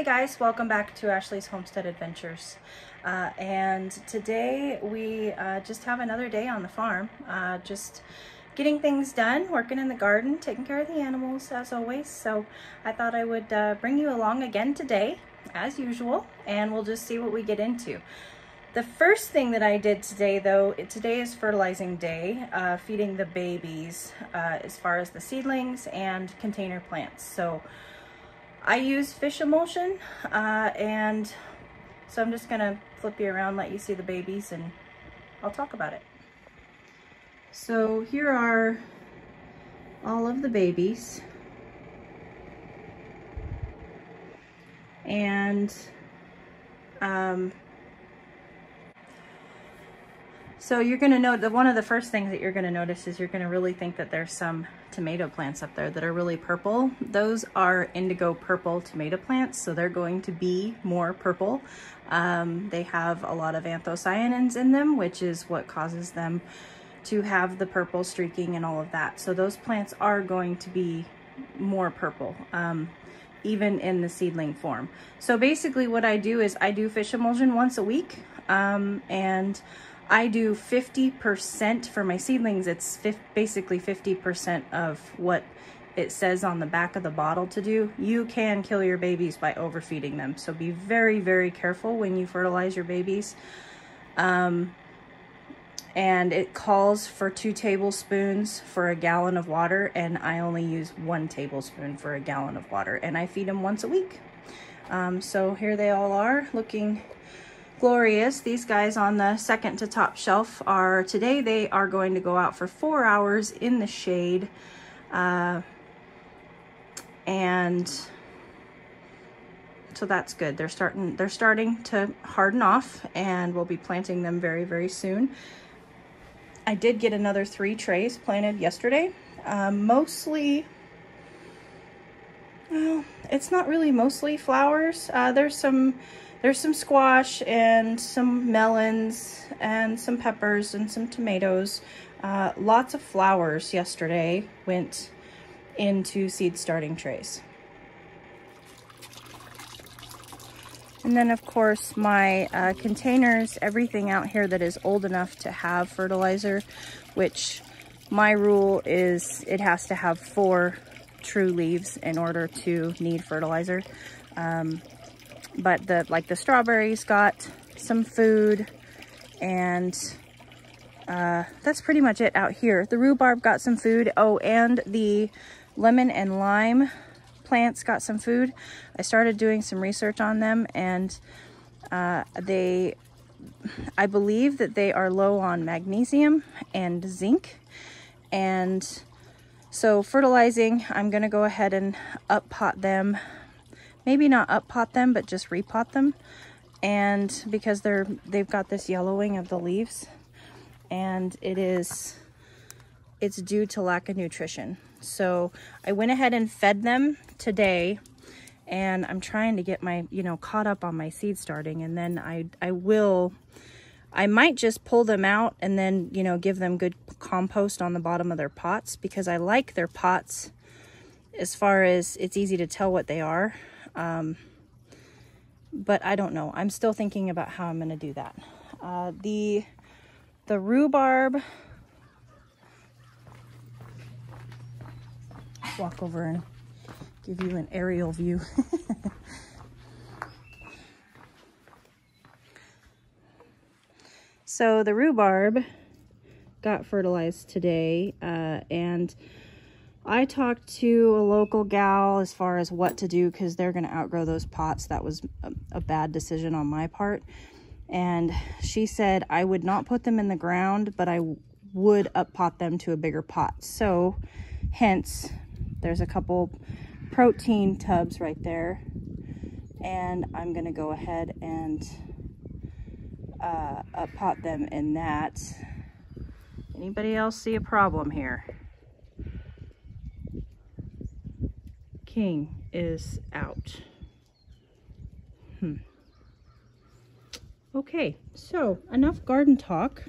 Hey guys, welcome back to Ashley's Homestead Adventures. And today we just have another day on the farm, just getting things done, working in the garden, taking care of the animals as always. So I thought I would bring you along again today, as usual, and we'll just see what we get into. The first thing that I did today, though, today is fertilizing day, feeding the babies as far as the seedlings and container plants. So I use fish emulsion, and so I'm just gonna flip you around, let you see the babies, and I'll talk about it. So here are all of the babies, and so you're gonna note that one of the first things that you're gonna notice is you're gonna really think that there's some tomato plants up there that are really purple. Those are indigo purple tomato plants, so they're going to be more purple. They have a lot of anthocyanins in them, which is what causes them to have the purple streaking and all of that. So those plants are going to be more purple, even in the seedling form. So basically what I do is I do fish emulsion once a week, and I do 50% for my seedlings. It's basically 50% of what it says on the back of the bottle to do. You can kill your babies by overfeeding them. So be very, very careful when you fertilize your babies. And it calls for 2 tablespoons for a gallon of water, and I only use 1 tablespoon for a gallon of water, and I feed them once a week. So here they all are, looking glorious. These guys on the second to top shelf are, today they are going to go out for 4 hours in the shade, and so that's good. They're starting to harden off, and we'll be planting them very, very soon. I did get another 3 trays planted yesterday. Mostly, well, it's not really mostly flowers. There's some squash and some melons and some peppers and some tomatoes. Lots of flowers yesterday went into seed starting trays. And then of course my containers, everything out here that is old enough to have fertilizer, which my rule is it has to have 4 true leaves in order to need fertilizer. But the strawberries got some food, and that's pretty much it out here. The rhubarb got some food. Oh, and the lemon and lime plants got some food. I started doing some research on them, and I believe that they are low on magnesium and zinc. And so fertilizing, I'm gonna go ahead and up pot them. Maybe not up pot them, but just repot them. And because they've got this yellowing of the leaves, and it's due to lack of nutrition. So I went ahead and fed them today, and I'm trying to get my, caught up on my seed starting, and then I might just pull them out and then, give them good compost on the bottom of their pots, because I like their pots as far as it's easy to tell what they are. But I don't know. I'm still thinking about how I'm going to do that. The rhubarb, walk over and give you an aerial view. So the rhubarb got fertilized today, and I talked to a local gal as far as what to do, because they're going to outgrow those pots. That was a bad decision on my part. And she said I would not put them in the ground, but I would up pot them to a bigger pot. So hence, there's a couple protein tubs right there. And I'm going to go ahead and up pot them in that. Anybody else see a problem here? King is out. Okay, so enough garden talk.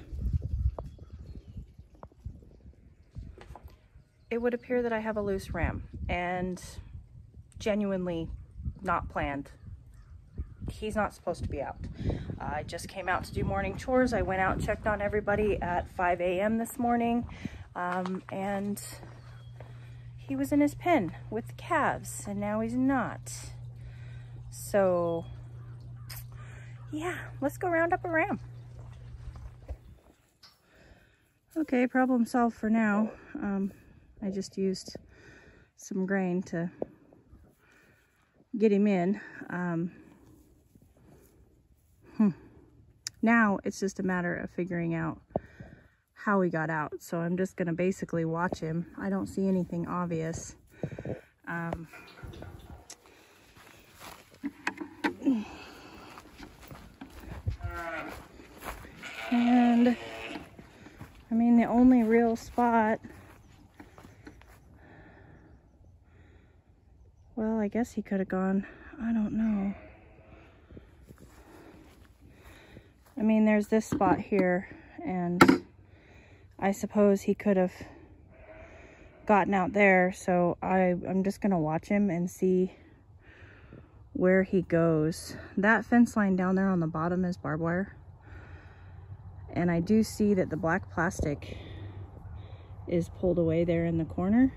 It would appear that I have a loose ram, and genuinely not planned. he's not supposed to be out. I just came out to do morning chores. I went out and checked on everybody at 5 a.m. this morning, and he was in his pen with the calves, and now he's not. So yeah, let's go round up a ram. Okay, problem solved for now. I just used some grain to get him in. Now it's just a matter of figuring out how he got out. So I'm just gonna basically watch him. I don't see anything obvious. And I mean, the only real spot, well, I guess he could have gone, I don't know. I mean, there's this spot here, and I suppose he could have gotten out there, so I'm just gonna watch him and see where he goes. That fence line down there on the bottom is barbed wire, and I do see that the black plastic is pulled away there in the corner,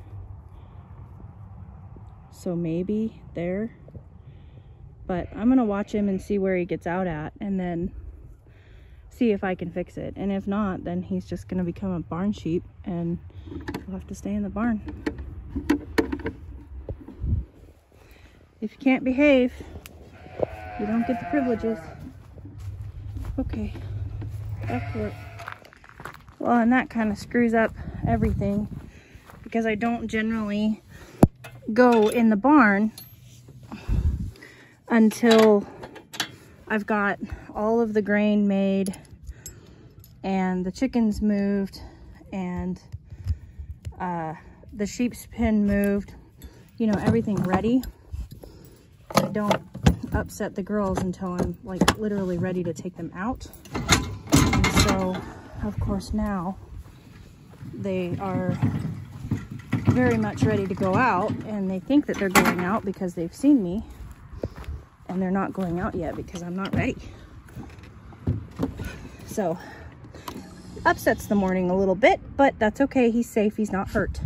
so maybe there. But I'm gonna watch him and see where he gets out at, and then see if I can fix it. And if not, then he's just gonna become a barn sheep and we'll have to stay in the barn. If you can't behave, you don't get the privileges. Okay, back to work. Well, and that kind of screws up everything because I don't generally go in the barn until I've got all of the grain made and the chickens moved and the sheep's pen moved, you know, everything ready. I don't upset the girls until I'm like literally ready to take them out. And so, of course, now they are very much ready to go out, and they think that they're going out because they've seen me, and they're not going out yet because I'm not ready. So upsets the morning a little bit, but that's okay. He's safe. He's not hurt.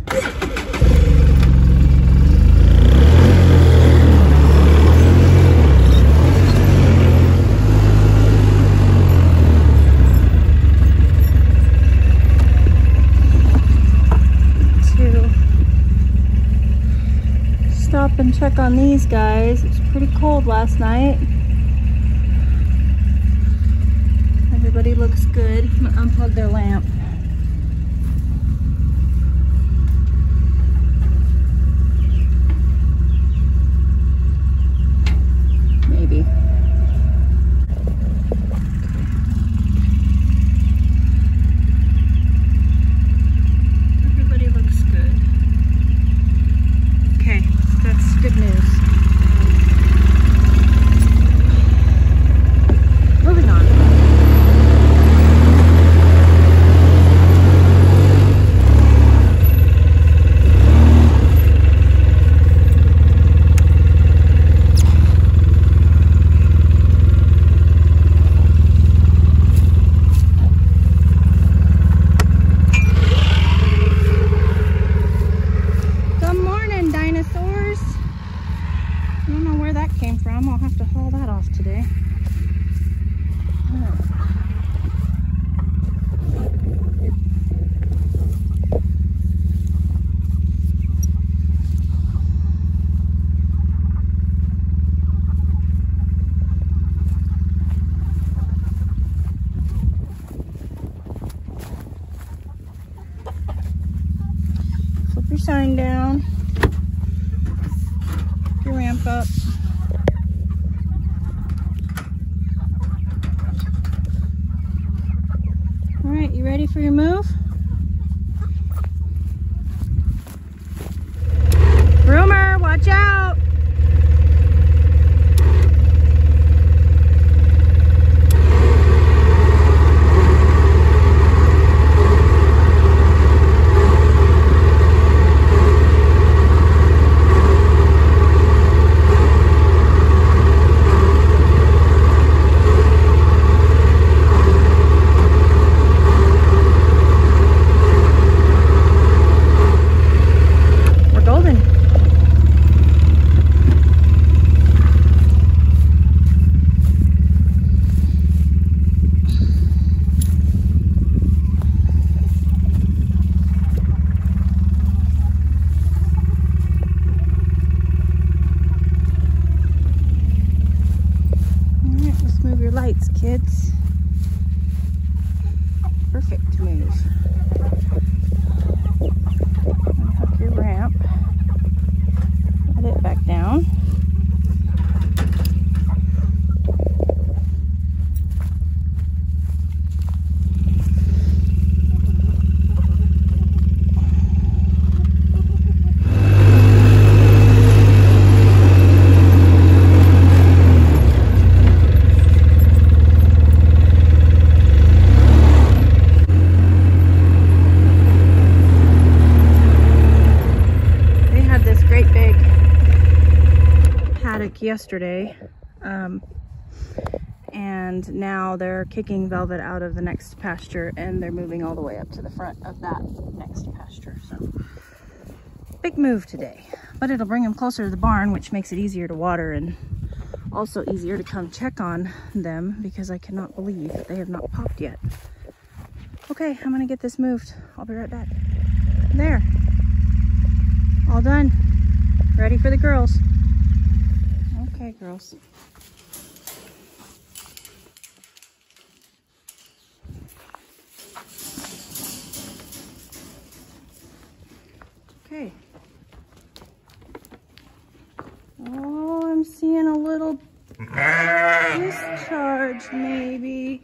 Stop and check on these guys. It was pretty cold last night. Everybody looks good. I'm gonna unplug their lamp. Maybe. Everybody looks good. Okay, that's good news. Moving on. I'll have to haul that off today. Flip your sign down. Flip your ramp up. Alright, you ready for your move? Groomer, watch out! back yesterday, and now they're kicking Velvet out of the next pasture and they're moving all the way up to the front of that next pasture. So big move today, but it'll bring them closer to the barn, which makes it easier to water and also easier to come check on them, because I cannot believe that they have not popped yet. Okay, I'm gonna get this moved. I'll be right back. There, all done. Ready for the girls. Okay, girls. Okay. Oh, I'm seeing a little discharge, maybe.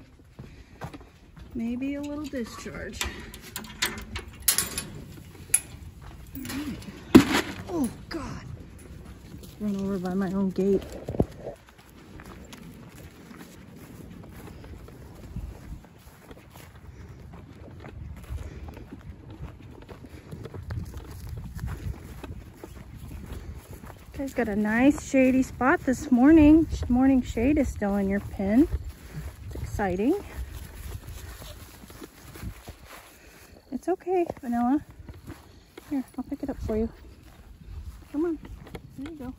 Maybe a little discharge. All right. Oh, God. Run over by my own gate. Guys got a nice shady spot this morning. Morning shade is still in your pen. It's exciting. It's okay, Vanilla. Here, I'll pick it up for you. Come on. There you go.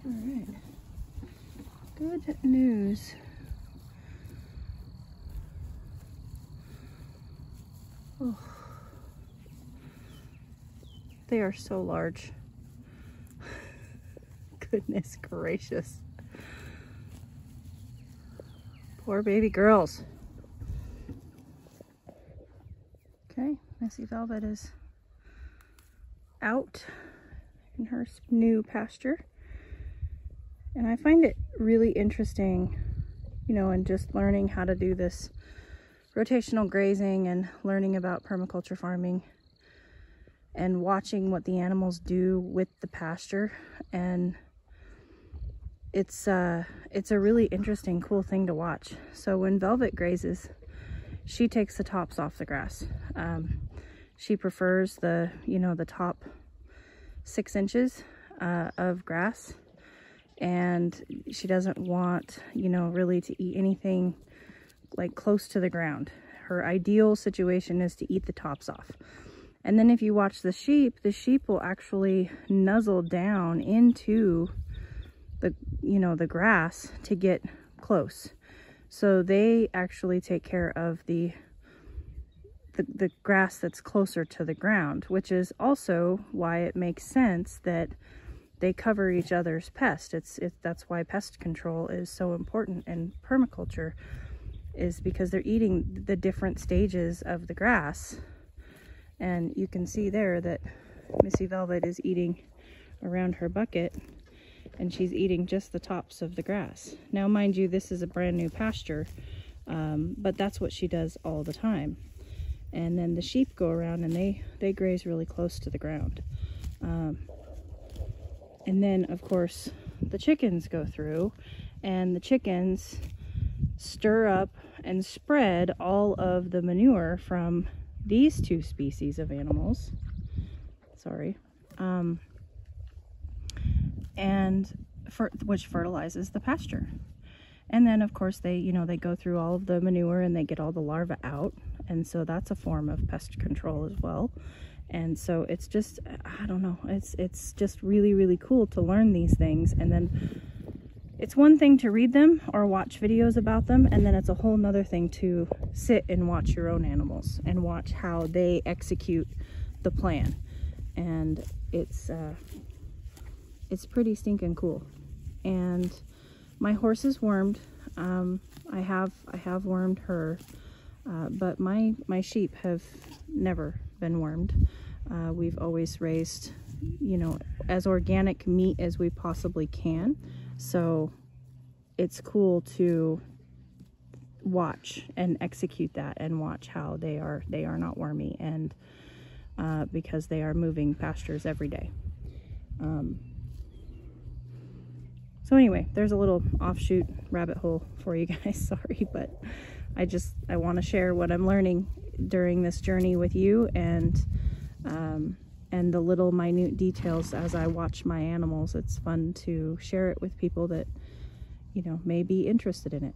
All right. Good news. Oh. They are so large. Goodness gracious. Poor baby girls. Okay, Missy Velvet is out in her new pasture. And I find it really interesting, you know, and just learning how to do this rotational grazing and learning about permaculture farming and watching what the animals do with the pasture. And it's a really interesting, cool thing to watch. So when Velvet grazes, she takes the tops off the grass. She prefers the, you know, the top 6 inches of grass, and she doesn't want, you know, really to eat anything like close to the ground. Her ideal situation is to eat the tops off. And then if you watch the sheep will actually nuzzle down into the, you know, the grass to get close. So they actually take care of the grass that's closer to the ground, which is also why it makes sense that they cover each other's pest. That's why pest control is so important in permaculture, is because they're eating the different stages of the grass. And you can see there that Missy Velvet is eating around her bucket, and she's eating just the tops of the grass. Now, mind you, this is a brand new pasture, but that's what she does all the time. And then the sheep go around and they graze really close to the ground. And then, of course, the chickens go through, and the chickens stir up and spread all of the manure from these 2 species of animals. Sorry. Which fertilizes the pasture. And then, of course, they go through all of the manure and they get all the larvae out. And so that's a form of pest control as well. And so it's just, I don't know, it's just really, really cool to learn these things. And then it's one thing to read them or watch videos about them, and then it's a whole nother thing to sit and watch your own animals and watch how they execute the plan. And it's pretty stinking cool. And my horse is wormed. I have wormed her, but my sheep have never been wormed. We've always raised, you know, as organic meat as we possibly can. So it's cool to watch and execute that and watch how they are not wormy, and because they are moving pastures every day. So anyway, there's a little offshoot rabbit hole for you guys. Sorry, but I want to share what I'm learning during this journey with you, and the little minute details as I watch my animals. It's fun to share it with people that, you know, may be interested in it.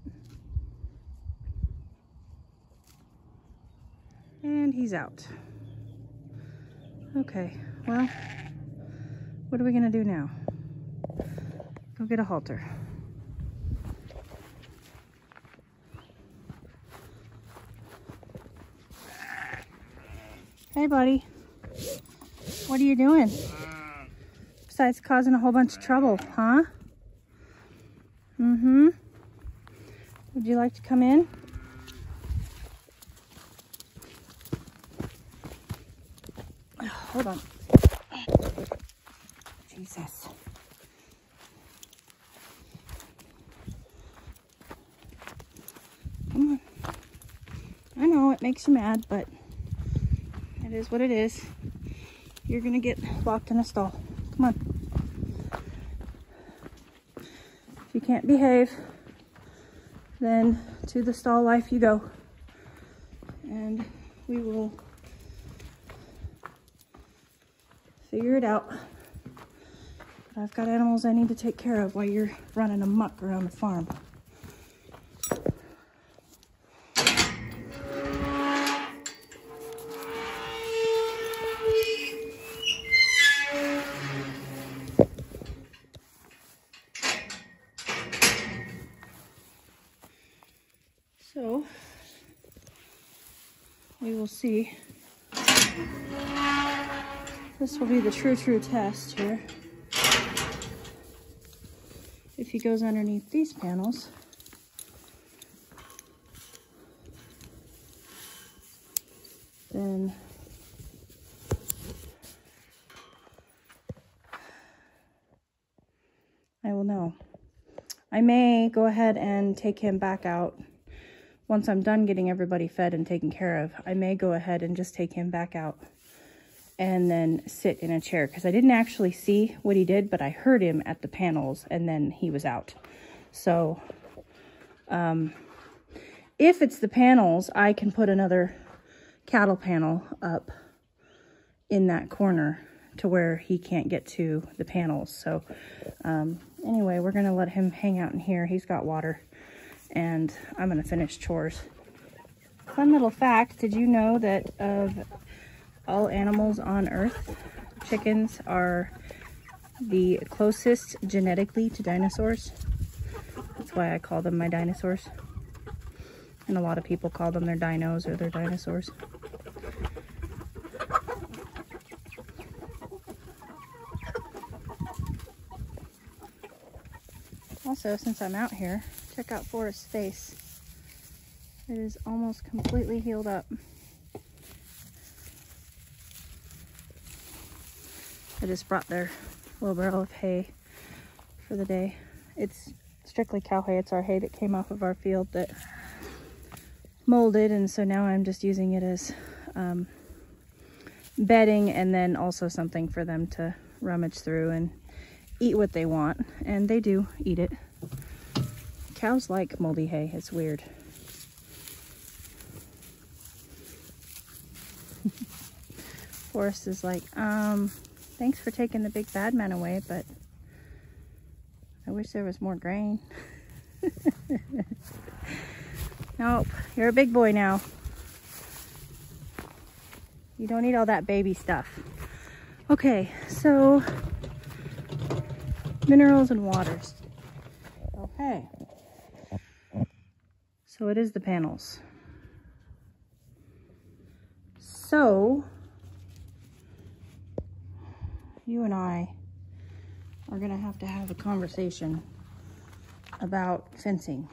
And he's out. Okay, well, what are we gonna do now? Go get a halter. Hey, buddy. What are you doing? Besides causing a whole bunch of trouble, huh? Mm-hmm. Would you like to come in? Oh, hold on. Jesus. Come on. I know it makes you mad, but it is what it is. You're gonna get locked in a stall. Come on. If you can't behave, then to the stall life you go. And we will figure it out. But I've got animals I need to take care of while you're running amok around the farm. So we will see. This will be the true test here. If he goes underneath these panels, then I will know. I may go ahead and take him back out once I'm done getting everybody fed and taken care of. I may go ahead and just take him back out and then sit in a chair, because I didn't actually see what he did, but I heard him at the panels and then he was out. So if it's the panels, I can put another cattle panel up in that corner to where he can't get to the panels. So anyway, we're gonna let him hang out in here. He's got water, and I'm gonna finish chores. Fun little fact, did you know that of all animals on Earth, chickens are the closest genetically to dinosaurs? That's why I call them my dinosaurs. And a lot of people call them their dinos or their dinosaurs. Also, since I'm out here, check out Forrest's face. It is almost completely healed up. I just brought their little barrel of hay for the day. It's strictly cow hay. It's our hay that came off of our field that molded, and so now I'm just using it as bedding, and then also something for them to rummage through and eat what they want, and they do eat it. Cows like moldy hay. It's weird. Forrest is like, thanks for taking the big bad man away, but I wish there was more grain. Nope, you're a big boy now. You don't eat all that baby stuff. Okay, so minerals and waters. Okay. So it is the panels. So you and I are gonna have to have a conversation about fencing.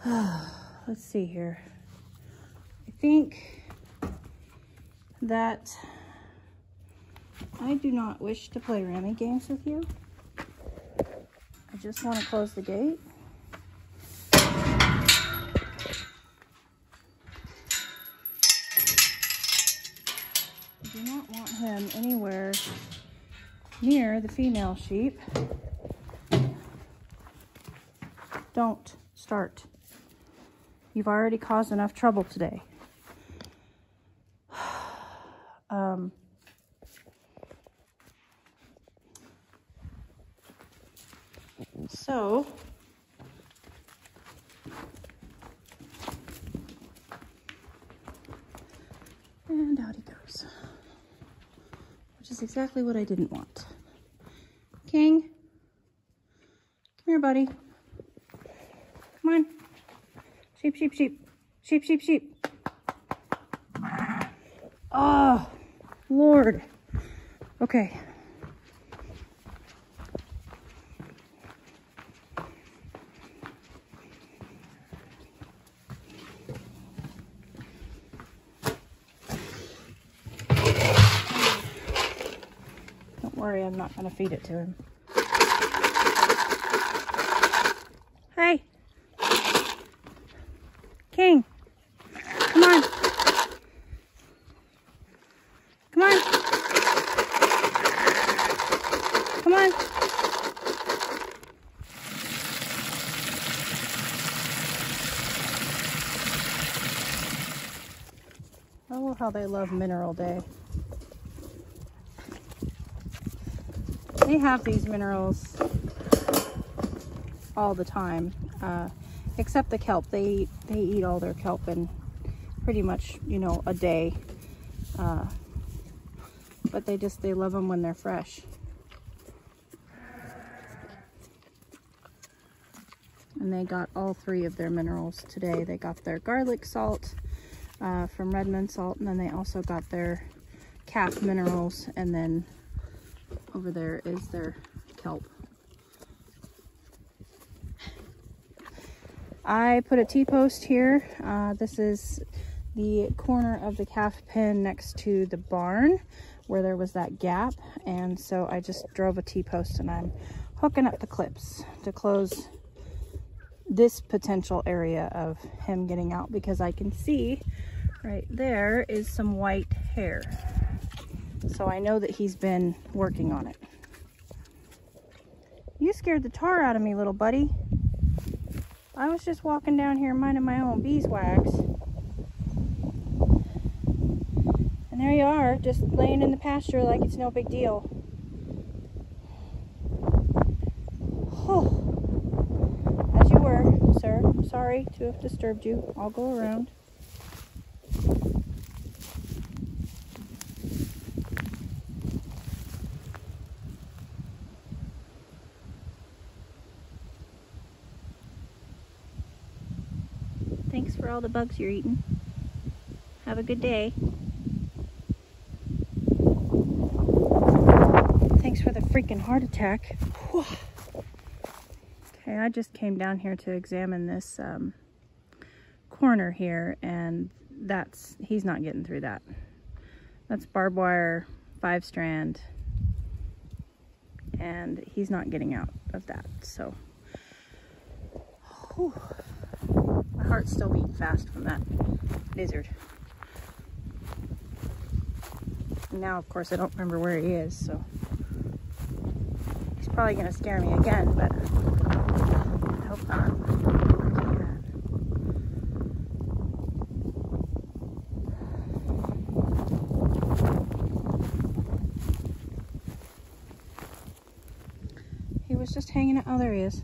Let's see here. I think that I do not wish to play Rammy games with you. I just want to close the gate. I do not want him anywhere near the female sheep. Don't start. You've already caused enough trouble today. So and out he goes, which is exactly what I didn't want. King, come here, buddy. Come on. Sheep, sheep, sheep. Sheep, sheep, sheep. Oh, Lord. Okay. Don't worry, I'm not going to feed it to him. Hey. King. Come on. Come on. Come on. Oh, how they love Mineral Day. They have these minerals all the time, except the kelp. They eat all their kelp in pretty much, you know, a day. But they love them when they're fresh. And they got all 3 of their minerals today. They got their garlic salt from Redmond Salt, and then they also got their calf minerals, and then over there is their kelp. I put a T-post here. This is the corner of the calf pen next to the barn where there was that gap, and so I just drove a T-post and I'm hooking up the clips to close this potential area of him getting out, because I can see right there is some white hair. So I know that he's been working on it. You scared the tar out of me, little buddy. I was just walking down here minding my own beeswax. And there you are, just laying in the pasture like it's no big deal. Oh. As you were, sir. Sorry to have disturbed you. I'll go around. Thanks for all the bugs you're eating. Have a good day. Thanks for the freaking heart attack. Whew. Okay, I just came down here to examine this corner here, and he's not getting through that. That's barbed wire, 5-strand, and he's not getting out of that. So, whew. My heart's still beating fast from that lizard. And now, of course, I don't remember where he is, so he's probably gonna scare me again, but I hope not. He was just hanging out. Oh, there he is.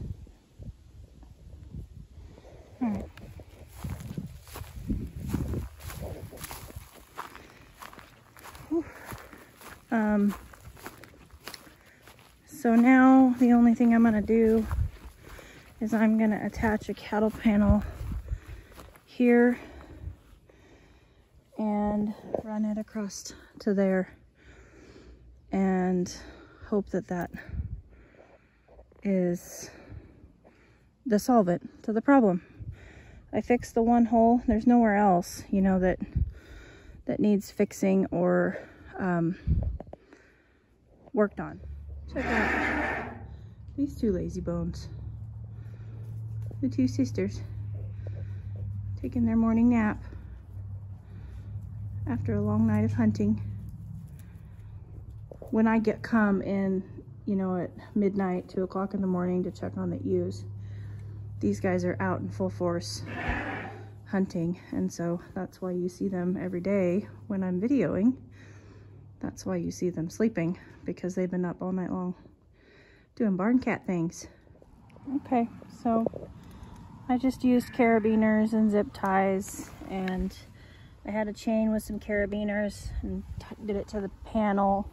All right. So now the only thing I'm going to do is I'm going to attach a cattle panel here and run it across to there and hope that that is the solvent to the problem. I fixed the one hole. There's nowhere else, you know, that needs fixing or worked on. Check out these 2 lazy bones. The 2 sisters taking their morning nap after a long night of hunting. when I come in, you know, at midnight, 2 o'clock in the morning to check on the ewes, these guys are out in full force hunting, and so that's why you see them every day when I'm videoing. That's why you see them sleeping, because they've been up all night long doing barn cat things. Okay, so I just used carabiners and zip ties, and I had a chain with some carabiners and did it to the panel,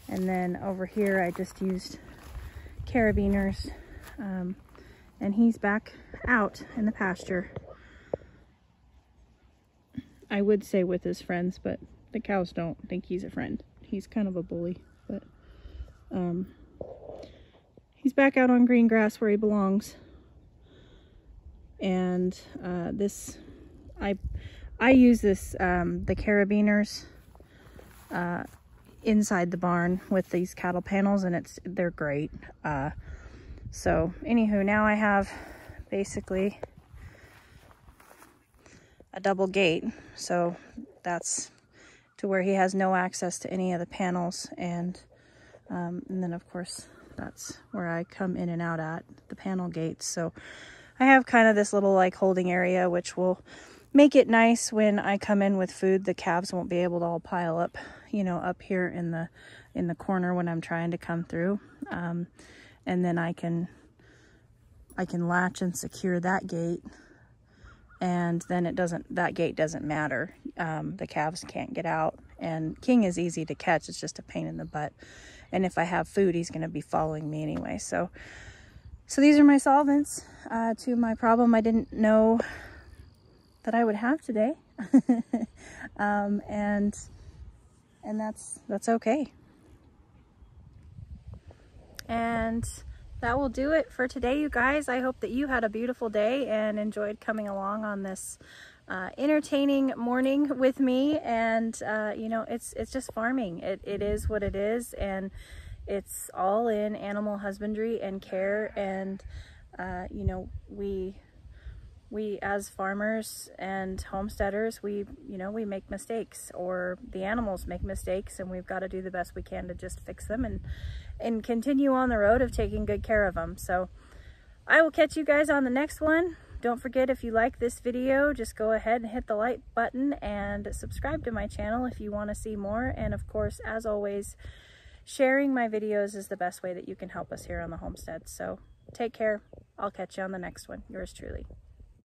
and then over here I just used carabiners, and he's back out in the pasture. I would say with his friends, but the cows don't think he's a friend. He's kind of a bully, but he's back out on green grass where he belongs. And I use this, the carabiners inside the barn with these cattle panels, and they're great. So anywho, now I have basically a double gate, so that's to where he has no access to any of the panels, and then of course that's where I come in and out at the panel gates. So I have kind of this little like holding area, which will make it nice when I come in with food. The calves won't be able to all pile up, you know, up here in the corner when I'm trying to come through. And then I can latch and secure that gate, and then that gate doesn't matter. The calves can't get out, and King is easy to catch. It's just a pain in the butt. And if I have food, he's going to be following me anyway. So these are my solvents to my problem I didn't know that I would have today. And that's okay. And that will do it for today, you guys. I hope that you had a beautiful day and enjoyed coming along on this entertaining morning with me. And you know, it's just farming. It is what it is, and it's all in animal husbandry and care. And you know, we as farmers and homesteaders, we make mistakes, or the animals make mistakes, and we've got to do the best we can to just fix them and continue on the road of taking good care of them. So I will catch you guys on the next one. Don't forget, if you like this video, just go ahead and hit the like button and subscribe to my channel if you want to see more. And of course, as always, sharing my videos is the best way that you can help us here on the homestead. So take care. I'll catch you on the next one. Yours truly.